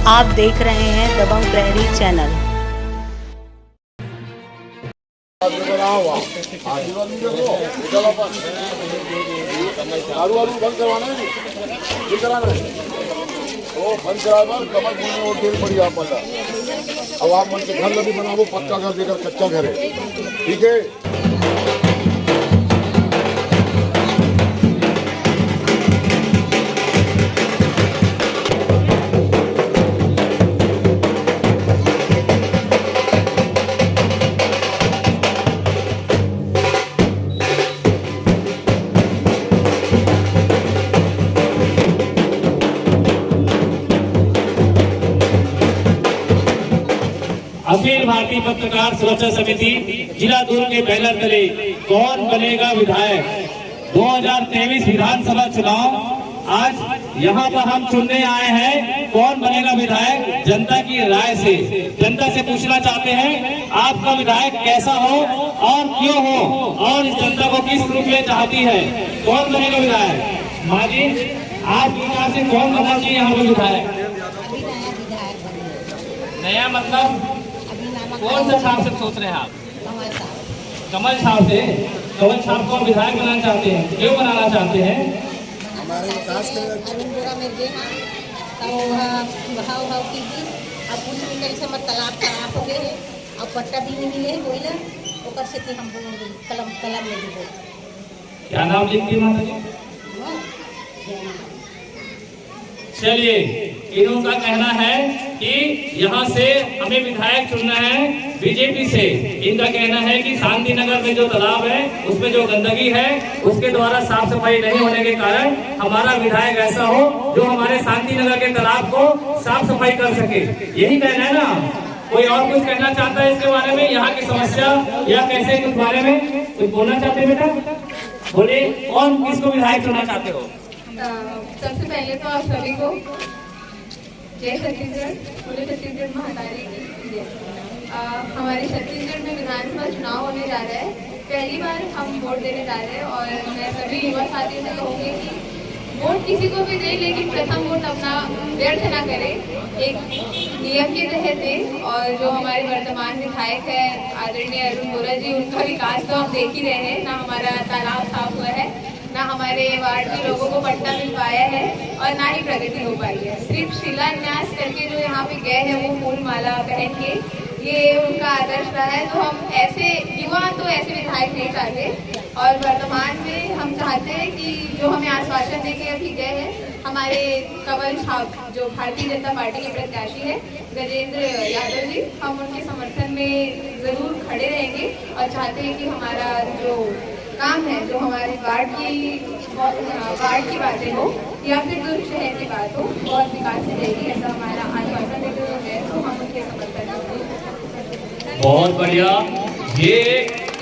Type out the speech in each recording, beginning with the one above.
आप देख रहे हैं दबंग प्रहरी चैनल। बंद करवाना है, ये कराना है वो बंद कराए कमर बोलने और देर पड़ी आप वाला। अब आप मन के घर भी बनाओ, पक्का घर देकर कच्चा घर है, ठीक है। अखिल भारतीय पत्रकार सुरक्षा समिति जिला दुर्ग के बैनर तले कौन बनेगा विधायक 2023 विधानसभा चुनाव। आज यहाँ पर हम चुनने आए हैं कौन बनेगा विधायक जनता की राय से। जनता से पूछना चाहते हैं आपका विधायक कैसा हो और क्यों हो और इस जनता को किस रूप में चाहती है। कौन बनेगा विधायक? माँ जी, आप विचार से कौन बनना चाहिए यहाँ पर विधायक? नया मतलब कौन सा छाप से सोच रहे हैं आप? कमल छाप से। कमल छाप को विधायक बनाना चाहते हैं, क्यों बनाना चाहते हैं? हमारे विकास के अब पट्टा भी नहीं मिले कोई ना ओकर से हम कलम में दे। क्या नाम लिखती माता जी? चलिए, इनका कहना है कि यहाँ से हमें विधायक चुनना है बीजेपी से। इनका कहना है कि शांति नगर में जो तालाब है उसमें जो गंदगी है उसके द्वारा साफ सफाई नहीं होने के कारण हमारा विधायक ऐसा हो जो हमारे शांति नगर के तालाब को साफ सफाई कर सके। यही कहना है ना? कोई और कुछ कहना चाहता है इसके बारे में, यहाँ की समस्या या कैसे कुछ बारे में कुछ बोलना चाहते हैं? बेटा बोलिए, कौन किसको विधायक चुनना चाहते हो? सबसे पहले तो आप सभी को जय छत्तीसगढ़, पूरे छत्तीसगढ़ महातारी की। हमारे छत्तीसगढ़ में विधानसभा चुनाव होने जा रहा है। पहली बार हम वोट देने जा रहे हैं और मैं सभी युवा साथियों से कहूँगी कि वोट किसी को भी दे, लेकिन प्रथम वोट अपना व्यर्थ ना करें, एक नियम के तहत दें। और जो हमारे वर्तमान विधायक है आदरणीय अरुण बोरा जी, उनका विकास तो हम देख ही रहे हैं। ना हमारा तालाब साफ हुआ है, ना हमारे वार्ड के लोगों को पट्टा मिल पाया है और ना ही प्रगति हो पाई है। सिर्फ शिलान्यास करके जो यहाँ पे गए हैं वो फूल माला पहन के, ये उनका आदर्श रहा है। तो हम ऐसे युवा तो ऐसे विधायक नहीं चाहते और वर्तमान में हम चाहते हैं कि जो हमें आश्वासन देके अभी गए हैं हमारे कमल छाप जो भारतीय जनता पार्टी के प्रत्याशी है गजेंद्र यादव जी, हम उनके समर्थन में जरूर खड़े रहेंगे और चाहते हैं कि हमारा जो काम है, जो हमारे वार्ड की बातें हो या फिर दुर्ग शहर की बात हो, बहुत विकास से जाएगी, ऐसा हमारा आश्वासन देते हुए है। तो हम उनके समर्थन में। बहुत बढ़िया। ये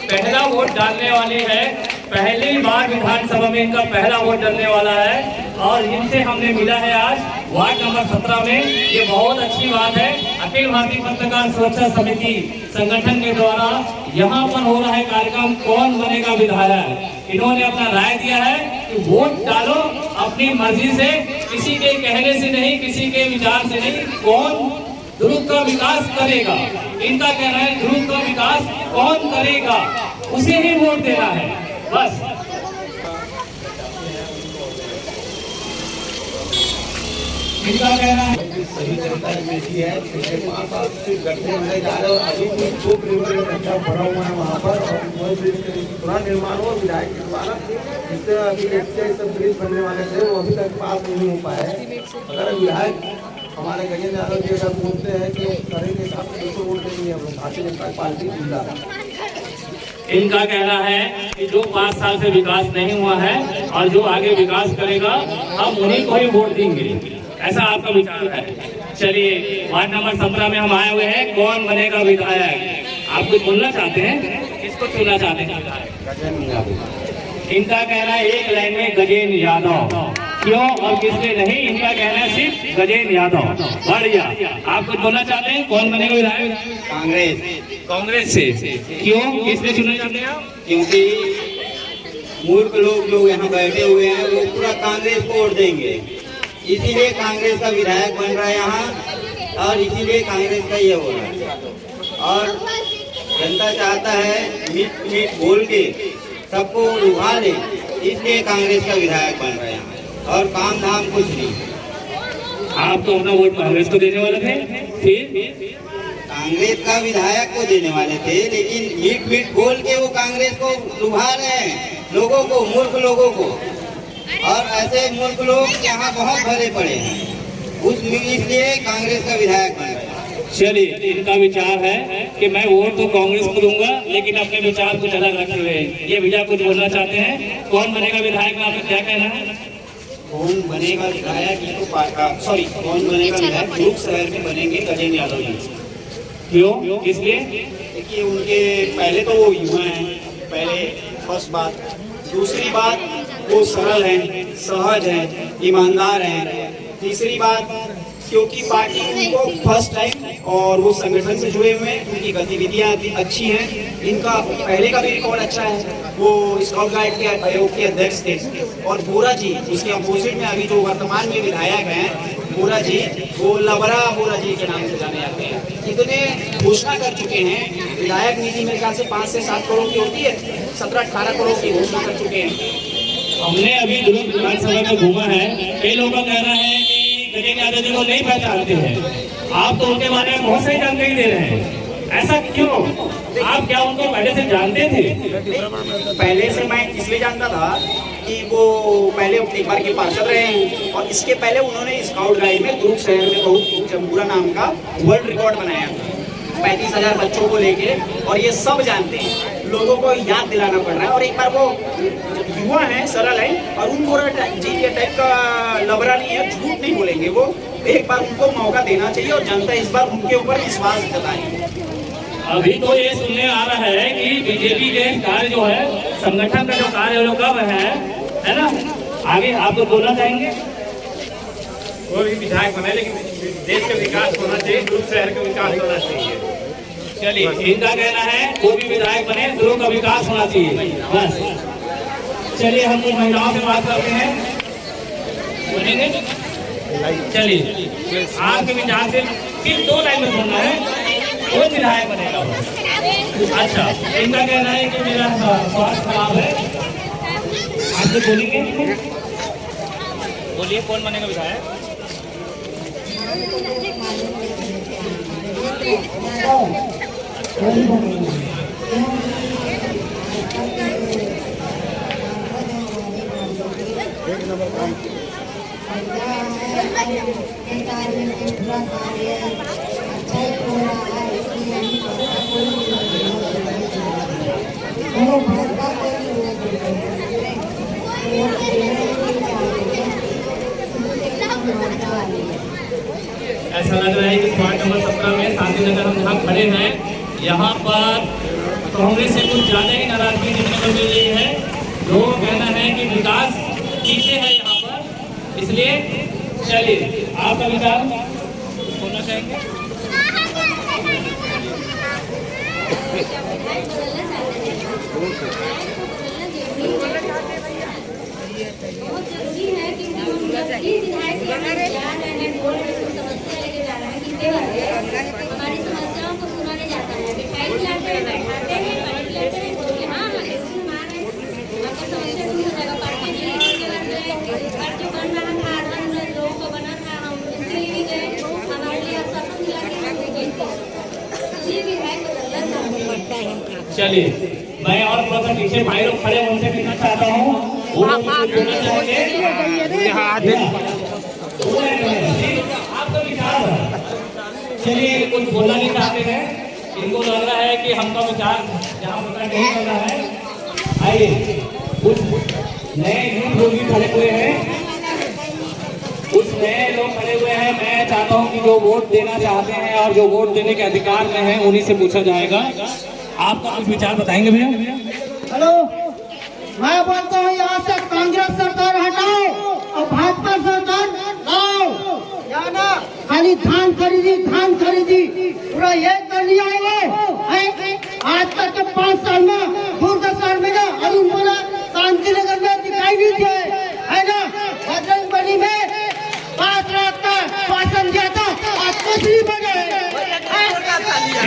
पहला वोट डालने वाली है, पहली बार विधानसभा में इनका पहला वोट डालने वाला है और इनसे हमने मिला है आज वार्ड नंबर 17 में। ये बहुत अच्छी बात है। अखिल भारतीय पत्रकार सुरक्षा समिति संगठन के द्वारा यहाँ पर हो रहा है कार्यक्रम कौन बनेगा विधायक। इन्होंने अपना राय दिया है कि वोट डालो अपनी मर्जी से, किसी के कहने से नहीं, किसी के विचार से नहीं। कौन दुर्ग का विकास करेगा, इनका कहना है दुर्ग का विकास कौन करेगा उसे ही वोट देना है बस। इनका कहना है सही जानकारी मिलती है, इसके पास गड्ढे होने जा रहे हैं। अभी भी 2 किलोमीटर गड्ढा भरा हुआ है वहाँ पर और पूरा निर्माण हुआ विधायक के द्वारा, जिससे अभी सब ब्रिज बनने वाले थे वो अभी तक पास नहीं हो पाया है। अगर विधायक हमारे गजेंद्र यादव जी अगर बोलते हैं कि करेंगे हिसाब से 200 वोट देंगे हम लोग भारतीय जनता पार्टी जिला। इनका कहना है कि जो 5 साल से विकास नहीं हुआ है और जो आगे विकास करेगा हम उन्हीं को ही वोट देंगे, ऐसा आपका विचार है। चलिए, वार्ड नंबर 17 में हम आए हुए हैं कौन बनेगा विधायक। आप कुछ बोलना चाहते हैं? किसको चुनना चाहते हैं विधायक? इनका कहना है एक लाइन में गजेंद्र यादव। क्यों और किसने नहीं? इनका कहना है सिर्फ गजेंद्र यादव। बढ़िया। आप कुछ बोलना चाहते हैं कौन बनेगा विधायक? कांग्रेस। कांग्रेस से। क्यों, किसने चुनना चाहते हैं आप? क्योंकि मूर्ख लोग यहाँ बैठे हुए हैं, वो पूरा कांग्रेस को वोट देंगे, इसीलिए कांग्रेस का विधायक बन रहा है यहाँ और इसीलिए कांग्रेस का ये हो रहा है। और जनता चाहता है मीट मीट बोल के सबको लुभा ले, इसलिए कांग्रेस का विधायक बन रहे हैं और काम धाम कुछ नहीं। आप तो अपना वोट कांग्रेस को देने वाले थे, फिर कांग्रेस का विधायक को देने वाले थे, लेकिन मीट मीट बोल के वो कांग्रेस को लुभा रहे हैं लोगों को, मूर्ख लोगों को। और ऐसे मूर्ख लोग यहाँ बहुत भरे पड़े हैं, इसलिए कांग्रेस का विधायक बन रहे हैं। चलिए, इनका विचार है कि मैं वोट तो कांग्रेस को दूंगा, लेकिन अपने विचार कुछ अलग रखे हुए हैं। ये भैया कुछ बोलना चाहते हैं। कौन बनेगा विधायक में आपका क्या कहना है? कौन बनेगा विधायक, ये तो सॉरी कौन बनेगा विधायक दुर्ग शहर में बनेंगे गजेंद्र यादव जी। क्यों, इसलिए? देखिए, उनके पहले तो वो युवा हैं, पहले फर्स्ट बात। दूसरी बात, वो सरल हैं, सहज हैं, ईमानदार हैं। तीसरी बात, क्योंकि पार्टी उनको फर्स्ट टाइम और वो संगठन से जुड़े हुए हैं, उनकी गतिविधियां अच्छी हैं, इनका पहले का भी रिकॉर्ड अच्छा है। वो स्काउट गाइड के आयोग के अध्यक्ष थे। और बोरा जी, उसके अपोजिट में अभी जो वर्तमान में विधायक हैं बोरा जी, वो लबरा बोरा जी के नाम से जाने जाते हैं। इतने घोषणा कर चुके हैं, विधायक निधि मेरे ख्याल से 5 से 7 करोड़ की होती है, 17-18 करोड़ की घोषणा कर चुके हैं। हमने अभी दुर्ग विधानसभा में घूमा है, कई लोगों का कहना है कि गजेंद्र यादव जी को नहीं पहचानते हैं। आप तो उनके बारे में बहुत सारी जानकारी दे रहे हैं, ऐसा क्यों? आप क्या उनको पहले से जानते थे? पहले से मैं इसलिए जानता था कि वो पहले एक बार के पार्षद रहे हैं, और इसके पहले उन्होंने स्काउट गाइड में दुर्ग शहर में बहुत जम्बूरा नाम का वर्ल्ड रिकॉर्ड बनाया 35,000 बच्चों को लेके। और ये सब जानते हैं, लोगों को याद दिलाना पड़ रहा है। और एक बार वो युवा हैं, सरल हैं, और उनको जी के टाइप का लबरा नहीं है, झूठ नहीं बोलेंगे वो। एक बार उनको मौका देना चाहिए और जनता इस बार उनके ऊपर विश्वास जताएगी। अभी तो ये सुनने आ रहा है कि बीजेपी के कार्य जो है, संगठन का जो कार्य है वो कब है ना? आगे आप तो बोलना चाहेंगे? कोई भी विधायक बने, लेकिन देश का विकास होना चाहिए, दुर्ग शहर का विकास होना चाहिए। चलिए, इनका कहना है कोई भी विधायक बने, दुर्ग का विकास होना चाहिए, बस। चलिए, हम कुछ महिलाओं से बात करते हैं, बनेंगे? चलिए, आपके विचार से सिर्फ 2 लाइन में बोलना है, कोई विधायक बनेगा। अच्छा, इनका कहना है कि मेरा स्वास्थ्य खराब है, आप लोग बोलेंगे? बोलिए, कौन बनेगा विधायक? एक नंबर काम ऐसा लग रहा है कि वार्ड नंबर 17 में शांति नगर हम जहाँ खड़े हैं, यहाँ पर कांग्रेस से कुछ ज्यादा ही नाराजगी देखने को मिल रही है। लोगों का कहना है कि विकास पीछे है यहाँ पर, इसलिए चलिए, आपका विचार बोलना चाहेंगे? बहुत जरूरी है कि हम विधायक समस्या लेके जा रहे हैं कि हमारी समस्याओं को सुना नहीं जाता है। मिठाई खिलाते हैं, बैठाते हैं, पानी खिलाते हैं, बोलिए हाँ आपका समस्या दूर हो जाएगा। पार्टी जो बन रहा था, लोगों को बना था, हम इसके लिए भी गए, हमारे लिए आश्वासन दिला के हम ये विधायक बदलना है। चलिए, मैं और थोड़ा सा पीछे भाई लोग खड़े हैं, उनसे कहना चाहता हूँ, वो लोग कुछ बोलना चाहेंगे? आपका विचार? चलिए, कुछ बोलना नहीं चाहते हैं, इनको लग रहा है कि हमका विचार यहाँ प्रकट नहीं कर रहा है। आइए, कुछ नए लोग भी खड़े हुए हैं, कुछ नए लोग खड़े हुए हैं। मैं चाहता हूँ कि जो वोट देना चाहते हैं और जो वोट देने के अधिकार में है, उन्हीं से पूछा जाएगा। आपका कुछ विचार बताएंगे भैया? हेलो, मैं बोलता हूँ यहाँ से कांग्रेस सरकार हटाओ और भाजपा सरकार लाओ। ना खाली धान खरीदी पूरा ये कर लिया है। आज तक के 5 साल में दुर्ग शहर में ना अरुण बोला शांति नगर में दिखाई नहीं दिए है ना। बजरंग बली में 5 लाख का शासन दिया था, आज कुछ नहीं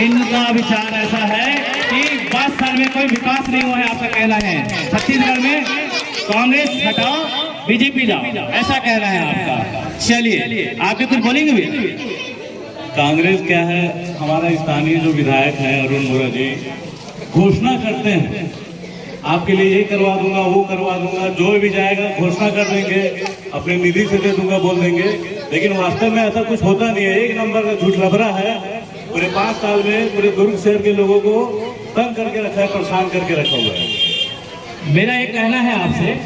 इनका विचार ऐसा है कि 5 साल में कोई विकास नहीं हुआ है, आपका कहना है। छत्तीसगढ़ में कांग्रेस हटाओ बीजेपी लाओ, ऐसा कहना है आपका। चलिए आप भी कुछ बोलेंगे भी? कांग्रेस क्या है, हमारा स्थानीय जो विधायक है अरुण वोरा जी घोषणा करते हैं आपके लिए ये करवा दूंगा वो करवा दूंगा, जो भी जाएगा घोषणा कर देंगे, अपने निधि से दे दूंगा बोल देंगे, लेकिन वास्तव में ऐसा कुछ होता नहीं है। एक नंबर का झूठ लफड़ा है। पूरे 5 साल में पूरे दुर्ग शहर के लोगों को तंग करके रखा है, परेशान करके रखा हुआ है। मेरा एक कहना है आपसे,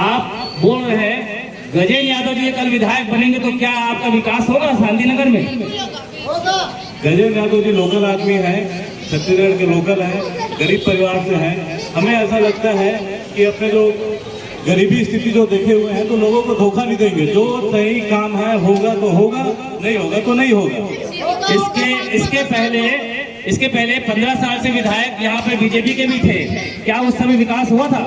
आप बोल रहे हैं गजेंद्र यादव जी कल विधायक बनेंगे तो क्या आपका विकास होगा शांतिनगर में? गजेंद्र यादव जी लोकल आदमी हैं, छत्तीसगढ़ के लोकल हैं, गरीब परिवार से हैं। हमें ऐसा लगता है कि अपने जो गरीबी स्थिति जो देखे हुए हैं तो लोगों को धोखा नहीं देंगे। जो सही काम है होगा तो होगा, नहीं होगा तो नहीं होगा। इसके पहले 15 साल से विधायक यहाँ पे बीजेपी के भी थे, क्या उस समय विकास हुआ था?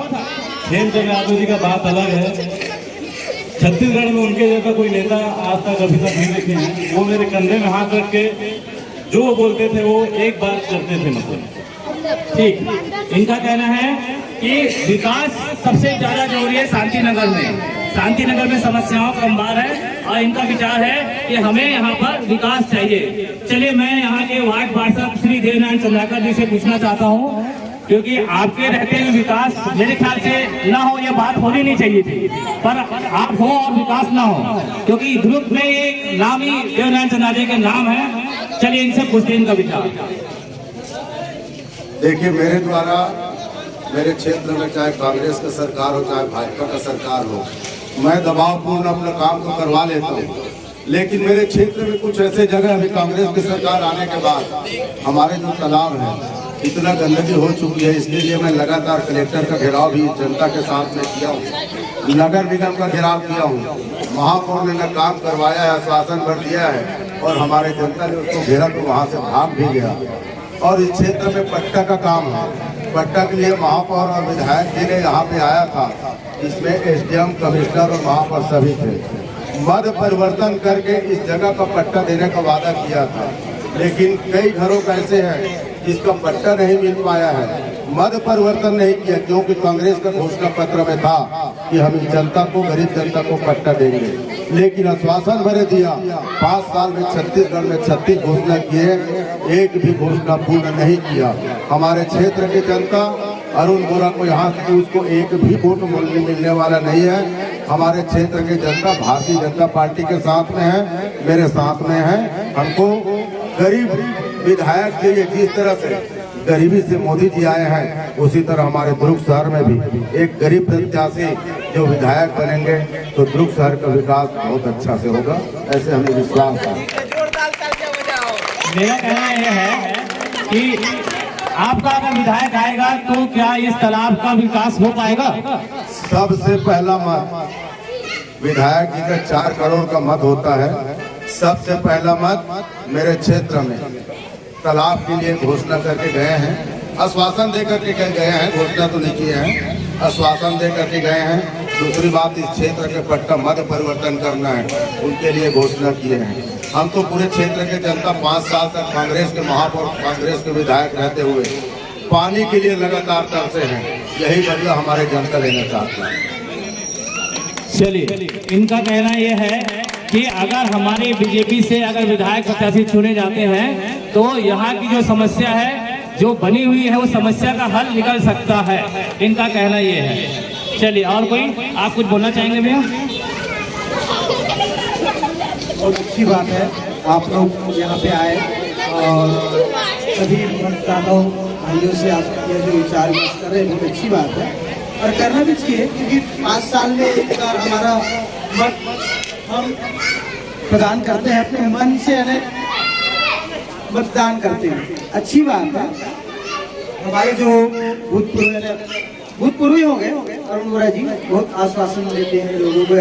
हेमचंद यादव जी का बात अलग है। छत्तीसगढ़ में उनके जैसा कोई नेता आज तक अभी तक नहीं देखे हैं। वो मेरे कंधे में हाथ रख के जो बोलते थे वो एक बात करते थे। मतलब ठीक, इनका कहना है कि विकास सबसे ज्यादा जरूरी है शांतिनगर में। शांतिनगर में समस्याओं का अंबार है और इनका विचार है कि हमें यहाँ पर विकास चाहिए। चलिए मैं यहाँ के वार्ड पार्षद श्री देवनारायण चंद्राकर जी से पूछना चाहता हूँ, क्योंकि आपके रहते हुए विकास मेरे ख्याल से ना हो, ये बात होनी नहीं चाहिए थी, पर आप हो और विकास ना हो, क्योंकि दुर्ग में एक नाम ही देवनारायण चंद्राकर के नाम है। चलिए इनसे पूछते हैं इनका विचार। देखिए, मेरे द्वारा मेरे क्षेत्र में चाहे कांग्रेस का सरकार हो चाहे भाजपा का सरकार हो, मैं दबावपूर्ण अपना काम तो करवा लेता हूँ, लेकिन मेरे क्षेत्र में कुछ ऐसे जगह अभी कांग्रेस की सरकार आने के बाद हमारे जो तालाब है इतना गंदगी हो चुकी है, इसलिए मैं लगातार कलेक्टर का घेराव भी जनता के साथ में किया हूँ, नगर निगम का घेराव किया हूँ, महापौर ने न काम करवाया है, आश्वासन भर दिया है और हमारे जनता ने उसको घेरा तो वहाँ से भाग भी गया। और इस क्षेत्र में पट्टा का काम है, पट्टा के लिए महापौर और विधायक जी ने यहाँ पे आया था, इसमें एसडीएम कमिश्नर और महापौर सभी थे। मत परिवर्तन करके इस जगह का पट्टा देने का वादा किया था, लेकिन कई घरों का ऐसे है जिसका पट्टा नहीं मिल पाया है। मत परिवर्तन नहीं किया क्योंकि कांग्रेस का घोषणा पत्र में था कि हम जनता को, गरीब जनता को पट्टा देंगे, लेकिन आश्वासन भरे दिया। 5 साल में छत्तीसगढ़ में 36 घोषणा किए, एक भी घोषणा पूर्ण नहीं किया। हमारे क्षेत्र की जनता अरुण वोरा को यहाँ से उसको एक भी वोट मिलने वाला नहीं है। हमारे क्षेत्र की जनता भारतीय जनता पार्टी के साथ में है, मेरे साथ में है। हमको गरीब विधायक चाहिए, जिस तरह से गरीबी से मोदी जी आए हैं उसी तरह हमारे दुर्ग शहर में भी एक गरीब प्रत्याशी जो विधायक बनेंगे तो दुर्ग शहर का विकास बहुत अच्छा से होगा, ऐसे हमें विश्वास है। मेरा कहना यह है कि आपका अगर विधायक आएगा तो क्या इस तालाब का विकास हो पाएगा? सबसे पहला मत विधायक जी का 4 करोड़ का मत होता है। सबसे पहला मत मेरे क्षेत्र में तालाब के लिए घोषणा करके गए हैं, आश्वासन दे करके गए हैं, घोषणा तो नहीं किए हैं, आश्वासन दे करके गए हैं। दूसरी बात, इस क्षेत्र के पट्टा मत परिवर्तन करना है, उनके लिए घोषणा किए हैं। हम तो पूरे क्षेत्र के जनता 5 साल तक कांग्रेस के महापौर, कांग्रेस के विधायक रहते हुए पानी के लिए लगातार तरसे हैं, यही बदला हमारे जनता लेना चाहता है। चलिए, इनका कहना यह है कि अगर हमारी बीजेपी से अगर विधायक प्रत्याशी चुने जाते हैं तो यहाँ की जो समस्या है जो बनी हुई है वो समस्या का हल निकल सकता है, इनका कहना ये है। चलिए, और कोई आप कुछ बोलना चाहेंगे भैया? बहुत अच्छी बात है आप लोग यहाँ पे आए और सभी मतदाताओं भाइयों से आप ये जो विचार व्यक्त कर रहे हैं बहुत अच्छी बात है और करना भी चाहिए, क्योंकि 5 साल में एक बार हमारा मत हम प्रदान करते हैं, अपने मन से मतदान करते हैं। अच्छी बात है। हमारे जो भूतपूर्व ही हो गए अरुण वोरा जी बहुत आश्वासन देते हैं लोगों को,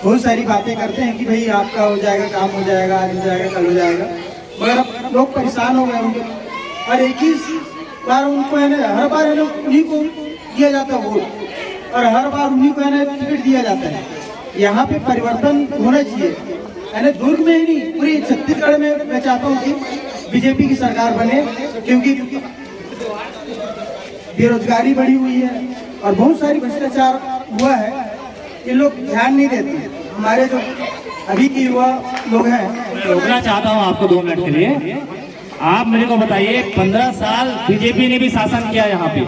बहुत सारी बातें करते हैं कि भाई आपका हो जाएगा, काम हो जाएगा, आज हो जाएगा, कल हो जाएगा, मगर अब लोग परेशान हो गए उनके। और एक ही बार उनको हर बार उन्हीं को दिया जाता है वोट और हर बार उन्हीं को टिकट दिया जाता है। यहाँ पे परिवर्तन होना चाहिए, दुर्ग में ही नहीं पूरी छत्तीसगढ़ में मैं चाहता हूँ कि बीजेपी की सरकार बने, क्योंकि बेरोजगारी बढ़ी हुई है और बहुत सारी भ्रष्टाचार हुआ है। ये लोग ध्यान नहीं देते। हमारे जो अभी के युवा लोग हैं, रोकना चाहता हूँ आपको 2 मिनट के लिए। आप मेरे को बताइए, 15 साल बीजेपी ने भी शासन किया यहाँ पे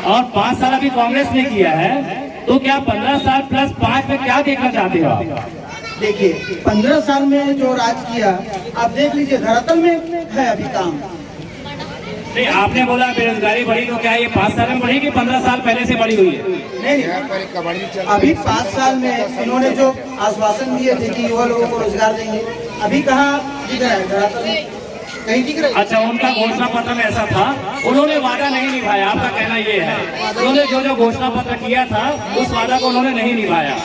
और 5 साल अभी कांग्रेस ने किया है, तो क्या 15 साल प्लस 5 में क्या देखना चाहते हो आप? देखिए 15 साल में जो राज किया, आप देख लीजिए धरातल में है अभी काम। नहीं, आपने बोला बेरोजगारी बढ़ी, तो क्या ये 5 साल में बढ़ी कि 15 साल पहले से बढ़ी हुई है? नहीं, अभी 5 साल में इन्होंने जो आश्वासन दिए थे कि युवा लोगों को रोजगार देंगे, अभी कहाँ दिख रहा है? धरातल में कहीं दिख रहा है? अच्छा, उनका घोषणा पत्र में ऐसा था, उन्होंने वादा नहीं निभाया, आपका कहना ये है? उन्होंने जो घोषणा पत्र किया था उस वादा को उन्होंने नहीं निभाया,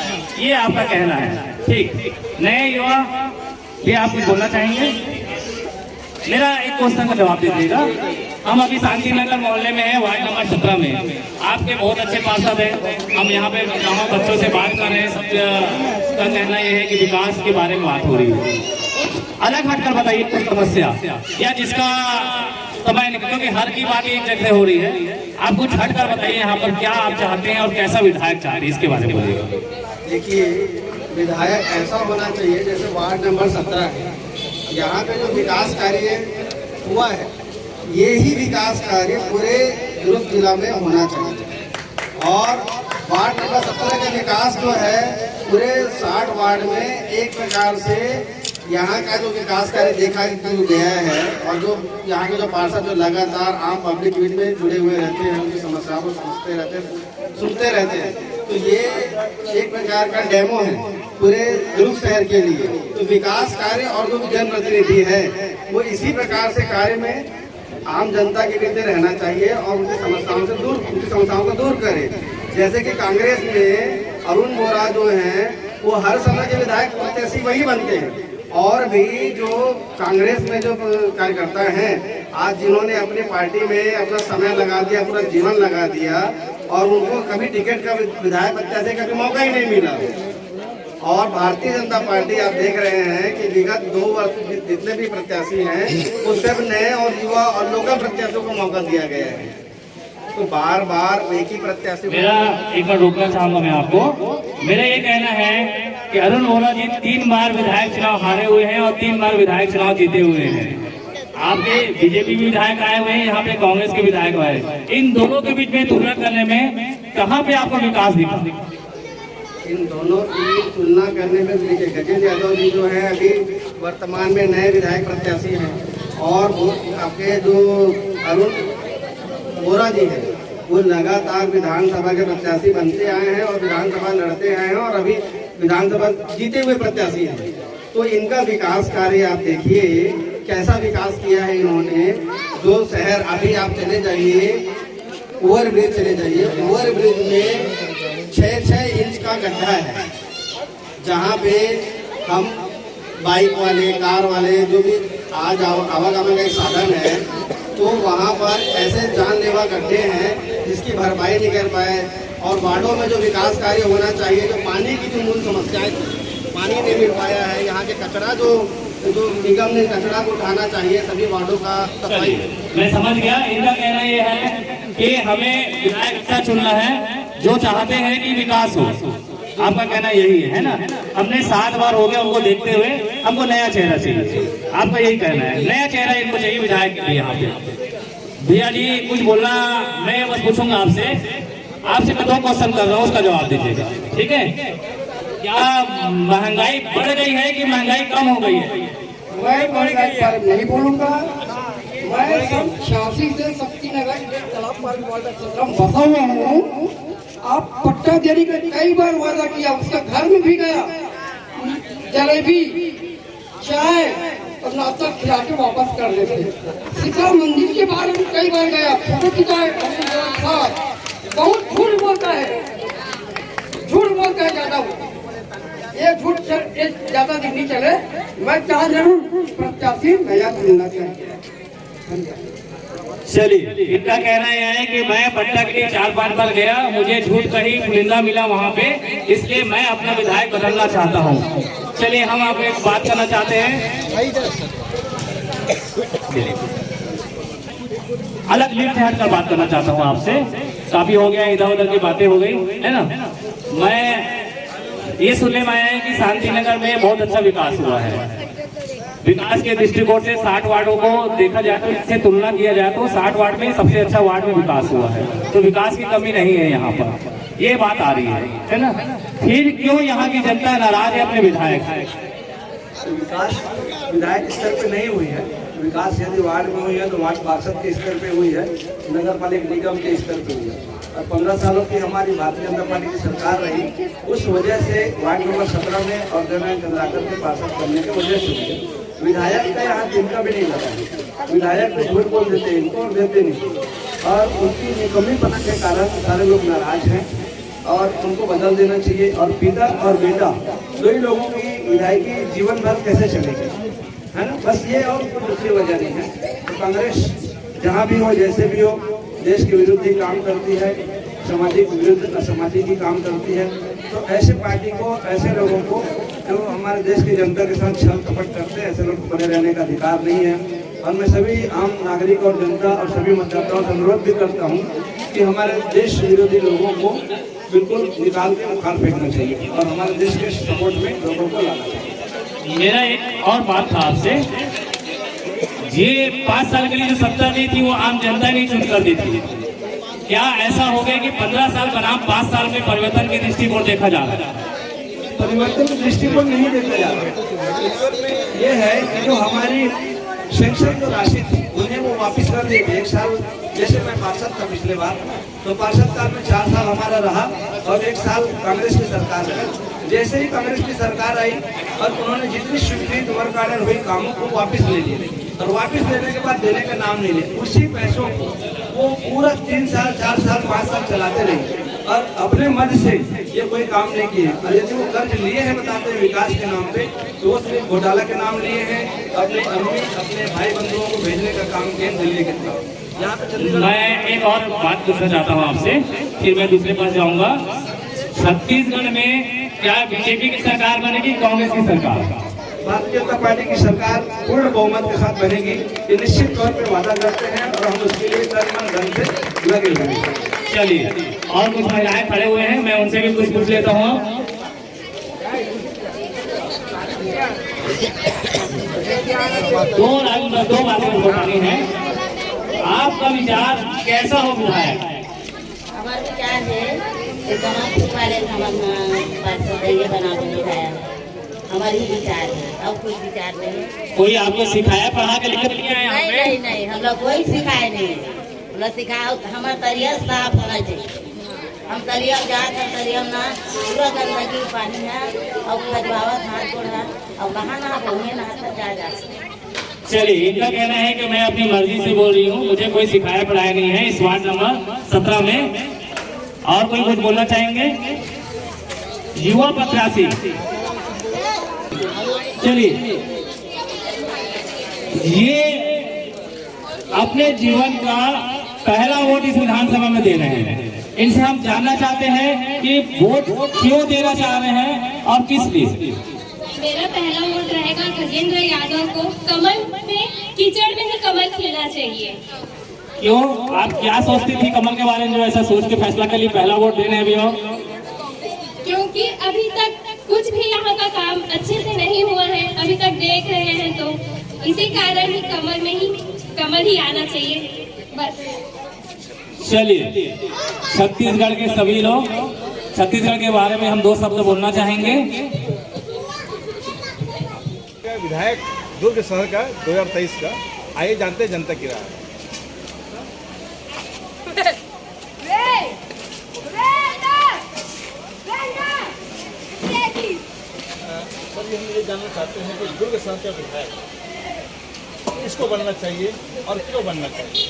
ये आपका कहना है। ठीक, नए युवा भी आप कुछ बोलना चाहेंगे? मेरा एक क्वेश्चन का जवाब दीजिएगा। हम अभी शांति नगर मोहल्ले में हैं, वार्ड नंबर 17 में। आपके बहुत अच्छे पार्षद हैं, हम यहाँ पे गाँव बच्चों से बात कर रहे हैं, सबका कहना ये है कि विकास के बारे में बात हो रही है। अलग हटकर बताइए कोई समस्या या जिसका समय निकल, क्योंकि हर की बात एक जगह हो रही है, आप कुछ हटकर बताइए यहाँ पर क्या आप चाहते हैं और कैसा विधायक चाहते हैं, इसके बारे में बोलिएगा। देखिए, विधायक ऐसा होना चाहिए जैसे वार्ड नंबर 17 है, यहाँ पे जो विकास कार्य हुआ है, ये ही विकास कार्य पूरे दुर्ग जिला में होना चाहिए। और वार्ड नंबर 17 का विकास जो है पूरे 60 वार्ड में एक प्रकार से यहाँ का जो विकास कार्य देखा गया है, और जो यहाँ के जो पार्षद जो लगातार आम पब्लिक बीच में जुड़े हुए रहते हैं, उनकी समस्याओं को समझते रहते हैं, सुनते रहते हैं, तो ये एक प्रकार का डेमो है पूरे दुर्ग शहर के लिए। तो विकास कार्य और जो जनप्रतिनिधि है वो इसी प्रकार से कार्य में आम जनता के बीच में रहना चाहिए और उनकी समस्याओं को दूर करे। जैसे कि कांग्रेस में अरुण बोरा जो हैं वो हर समय के विधायक प्रत्याशी वही बनते हैं, और भी जो कांग्रेस में जो कार्यकर्ता हैं आज जिन्होंने अपनी पार्टी में अपना समय लगा दिया, पूरा जीवन लगा दिया, और उनको कभी टिकट का विधायक प्रत्याशी का भी मौका ही नहीं मिला। और भारतीय जनता पार्टी आप देख रहे हैं कि विगत 2 वर्ष जितने भी प्रत्याशी हैं वो सब नए और युवा और लोकल प्रत्याशियों को मौका दिया गया है। तो बार बार एक ही प्रत्याशी। मेरा एक बार रोकना चाहूंगा मैं आपको। मेरा ये कहना है कि अरुण वोरा जी 3 बार विधायक चुनाव हारे हुए हैं और 3 बार विधायक चुनाव जीते हुए हैं। आपके बीजेपी विधायक आए हुए हैं, यहाँ पे कांग्रेस के विधायक आए, इन दोनों के बीच में तुलना करने में कहाँ पे आपको विकास दिखा? इन दोनों की तुलना करने में देखिए, गजेंद्र यादव जी जो है अभी वर्तमान में नए विधायक प्रत्याशी हैं, और वो आपके जो अरुण वोरा जी हैं वो लगातार विधानसभा के प्रत्याशी बनते आए हैं और विधानसभा लड़ते आए हैं और अभी विधानसभा जीते हुए प्रत्याशी हैं। तो इनका विकास कार्य आप देखिए कैसा विकास किया है इन्होंने। जो शहर अभी आप चले जाइए, ओवर ब्रिज चले जाइए, ओवर ब्रिज में 6-6 इंच का गड्ढा है, जहाँ पे हम बाइक वाले, कार वाले जो भी आज आवागमन का एक साधन है, तो वहाँ पर ऐसे जानलेवा गड्ढे हैं जिसकी भरपाई नहीं कर पाए। और वार्डों में जो विकास कार्य होना चाहिए, जो पानी की जो मूल समस्याएं, पानी नहीं मिल पाया है, यहाँ के कचरा जो निगम ने कचरा को उठाना चाहिए, सभी वार्डों का सफाई। मैं समझ गया, इनका कहना ये है कि हमें विधायक अच्छा चुनना है जो चाहते हैं कि विकास हो। आपका कहना यही है ना? हमने 7 बार हो गया उनको देखते हुए, हमको नया चेहरा चाहिए। आपका यही कहना है, नया चेहरा इनको चाहिए विधायक के लिए। यहाँ पे भैया जी कुछ बोलना, मैं बस पूछूंगा आपसे मैं 2 क्वेश्चन कर रहा हूँ, उसका जवाब दीजिएगा, ठीक है? क्या महंगाई बढ़ गई है कि महंगाई कम हो गई है? मैं महंगाई पर नहीं बोलूंगा। मैं सब 86 से शक्तिनगर बसा हुआ हूँ। आप पट्टा देने का कई बार वादा किया, उसका घर में भी गया, जलेबी, चाय और नाश्ता खिला के वापस कर देते। शिक्षा मंदिर के बारे में कई बार गया, फोटो खिंचाए, बहुत झूठ बोलता है, ज्यादा। ये झूठ ज्यादा दिन नहीं चले। मैं चाह जरूर प्रत्याशी नया चुनना चाहिए। चलिए, इनका कहना यह है कि मैं पट्टा के लिए 4-5 बार गया, मुझे झूठ कहीं पुलिंदा मिला वहाँ पे, इसलिए मैं अपना विधायक बदलना चाहता हूँ। चलिए, हम आपको एक बात करना चाहते हैं। आपके लिए अलग लिफ्ट हट कर बात करना चाहता हूँ आपसे। काफी हो गया, इधर उधर की बातें हो गई है ना। मैं ये सुनने में आया है कि शांति नगर में बहुत अच्छा विकास हुआ है। विकास के दृष्टिकोण से 60 वार्डों को देखा जाए तो इससे तुलना किया जाए तो 60 वार्ड में सबसे अच्छा वार्ड में विकास हुआ है। तो विकास की कमी नहीं है यहाँ पर, ये बात आ रही है ना। फिर क्यों यहाँ की जनता नाराज है अपने विधायक से? विकास विधायक स्तर पे नहीं हुई है। विकास यदि वार्ड में हुई है तो वार्ड पार्षद के स्तर पे हुई है, नगर पालिका निगम के स्तर पे हुई है। और 15 सालों की हमारी भारतीय जनता पार्टी की सरकार रही, उस वजह से वार्ड नंबर 17 में और चंद्राकर के पार्षद करने की वजह से हुई है। विधायक का यहाँ दिन का भी नहीं लगा है। विधायक को झूठ बोल देते हैं, इनको देते नहीं, और उनकी निकम्मीपना के कारण सारे लोग नाराज हैं और उनको बदल देना चाहिए। और पिता और बेटा दो ही लोगों की विधायकी जीवन भर कैसे चलेगी, है ना। बस ये और कोई दूसरी वजह नहीं है। तो कांग्रेस जहाँ भी हो, जैसे भी हो, देश के विरुद्ध ही काम करती है, सामाजिक विरुद्ध असामाजिक ही काम करती है। तो ऐसे पार्टी को, ऐसे लोगों को जो हमारे देश की जनता के साथ छल कपट करते हैं, ऐसे लोग बने रहने का अधिकार नहीं है। और मैं सभी आम नागरिक और जनता और सभी मतदाताओं से अनुरोध भी करता हूँ कि हमारे देश विरोधी लोगों को बिल्कुल निकाल के मुखार फेंकना चाहिए और हमारे देश के सपोर्ट में लोगों को लाना चाहिए। मेरा एक और बात था आपसे, ये 5 साल के लिए जो सत्ता दी थी वो आम जनता नहीं चुन कर दी थी। क्या ऐसा हो गया कि 15 साल बनाम 5 साल में परिवर्तन के दृष्टिकोण देखा जा रहा है? परिवर्तन का दृष्टिकोण नहीं देखा जा रहा। ये है कि जो हमारी सेंक्शन जो राशि थी उन्हें वो वापस कर दी। 1 साल, जैसे मैं पार्षद था पिछले बार, तो पार्षद काल में 4 साल हमारा रहा और 1 साल कांग्रेस की सरकार रही। जैसे ही कांग्रेस की सरकार आई और उन्होंने जितनी स्वीकृत वर्क ऑर्डर हुई कामों को वापस ले लिए, और वापस लेने के बाद देने का नाम नहीं ले, उसी पैसों को वो पूरा 3 साल, 4 साल, 5 साल चलाते रहे और अपने मद से ये कोई काम नहीं किए। और यदि वो कर्ज लिए हैं बताते हैं विकास के नाम पे, तो वो सिर्फ घोटाला के नाम लिए हैं, अपने अम्मी, अपने भाई बंधुओं को भेजने का काम किए दिल्ली के तरफ। यहाँ पे चंडीगढ़। मैं एक और बात पूछना चाहता हूँ आपसे, फिर मैं दूसरे पास जाऊँगा। छत्तीसगढ़ में क्या बीजेपी की सरकार बनेगी, कांग्रेस की सरकार? भारतीय जनता पार्टी की सरकार पूर्ण बहुमत के साथ बनेगी, ये निश्चित तौर पर वादा करते हैं और हम उसके लिए तन धन से लगे हुए हैं। चलिए, और कुछ महिलाएं खड़े हुए हैं, मैं उनसे भी कुछ पूछ लेता हूँ। दो बातें बतानी है, आपका विचार कैसा हो विधायक? हमारा विचार है कि तमाम वाले बना के दिखाया, हमारी विचार है, अब कोई विचार नहीं। कोई आपको सिखाया, पढ़ा के लिख लिया है? नहीं नहीं नहीं, हम लोग कोई सिखाए नहीं, हम लोग सिखाया हमारा तरिया साफ होना चाहिए। हम तलिया जाकर तलिया ना पूरा गंदगी पानी है और खजवावा हाथ गोड़ा और कहाँ ना घूमे ना जा। चलिए, इनका कहना है कि मैं अपनी मर्जी से बोल रही हूँ, मुझे कोई सिखाया पढ़ाया नहीं है इस वार्ड नंबर 17 में। और कोई कुछ बोलना चाहेंगे? युवा प्रत्याशी, चलिए, ये अपने जीवन का पहला वोट इस विधानसभा में दे रहे हैं। इनसे हम जानना चाहते हैं कि वोट क्यों देना चाह रहे हैं और किस लिए? मेरा पहला वोट रहेगा गजेंद्र यादव को। कमल में कीचड़ में ही कमल खिलना चाहिए। क्यों? आप क्या सोचती थी कमल के बारे में जो ऐसा सोच के फैसला कर ली पहला वोट देने अभी हो? क्योंकि अभी तक कुछ भी यहाँ का काम अच्छे से नहीं हुआ है, अभी तक देख रहे हैं, तो इसी कारण ही कमल ही आना चाहिए बस। चलिए, छत्तीसगढ़ के सभी लोग, छत्तीसगढ़ के बारे में हम 2 शब्द बोलना चाहेंगे। विधायक दुर्ग शहर का 2023 का, आइए जानते हैं जनता की राय। सर, हम ये जानना चाहते हैं कि दुर्ग शहर का विधायक किसको बनना चाहिए और क्यों बनना चाहिए?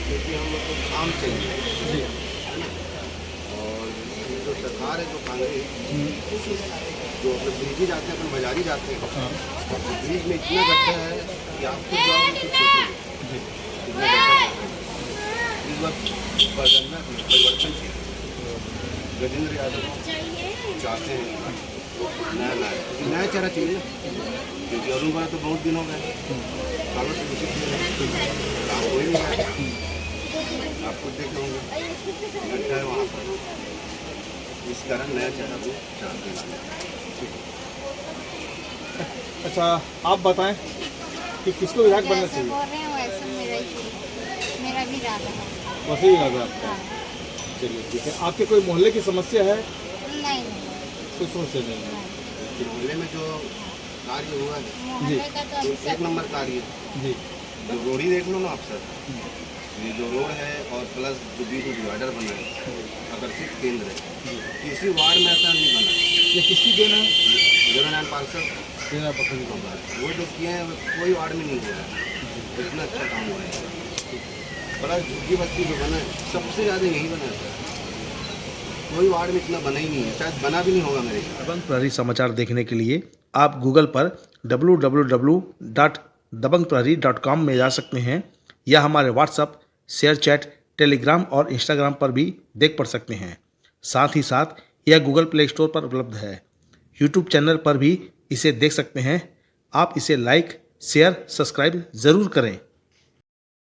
क्योंकि हम लोग को काम चाहिए और जो सरकार है, जो कांग्रेस, जो अपने ब्रिज जाते हैं, अपने बाजारी जाते हैं, ब्रिज में इतना गड्ढा है कि आपको इस वक्त परिवर्तन चाहिए। गजेंद्र यादव चाहते हैं नया चेहरा चाहिए ना, क्योंकि अरुण वाला तो बहुत दिन हो गए सालों से दूषित काम हो ही नहीं रहा। आप खुद देखे होंगे गड्ढा है वहाँ पर, इस कारण नया चेहरा को चाहते हैं। अच्छा आप बताएं कि किसको विधायक बनना जैसे चाहिए? बोल रहे हैं वैसे मेरा भी इरादा है। वैसे ही लगा आपका? चलिए ठीक है। आपके कोई मोहल्ले की समस्या है? नहीं कोई समस्या नहीं है। मोहल्ले में जो कार्य हुआ है जी मोहल्ले का तो अभी एक नंबर कार्य है। जी जो रोड ही देख लो ना आप सर, ये जो रोड है और प्लस जो बीच में डिवाइडर बना है, आकर्षित केंद्र है, किसी वार्ड में ऐसा नहीं बना। ये किसकी देन है? जरूरनारायण पार्षद देना पसंद होगा। वो जो किए हैं कोई वार्ड में नहीं हुआ है, इतना अच्छा काम हुआ है। बड़ा झुग्गी बस्ती जो बना है सबसे ज़्यादा यही बना है सर, कोई वार्ड में इतना बना ही नहीं है, शायद बना भी नहीं होगा मेरे ख्याल। दबंग प्रहरी समाचार देखने के लिए आप गूगल पर www.dabangprahari.com में जा सकते हैं या हमारे व्हाट्सएप, शेयर चैट, टेलीग्राम और इंस्टाग्राम पर भी देख पढ़ सकते हैं। साथ ही साथ यह गूगल प्ले स्टोर पर उपलब्ध है। यूट्यूब चैनल पर भी इसे देख सकते हैं। आप इसे लाइक, शेयर, सब्सक्राइब ज़रूर करें।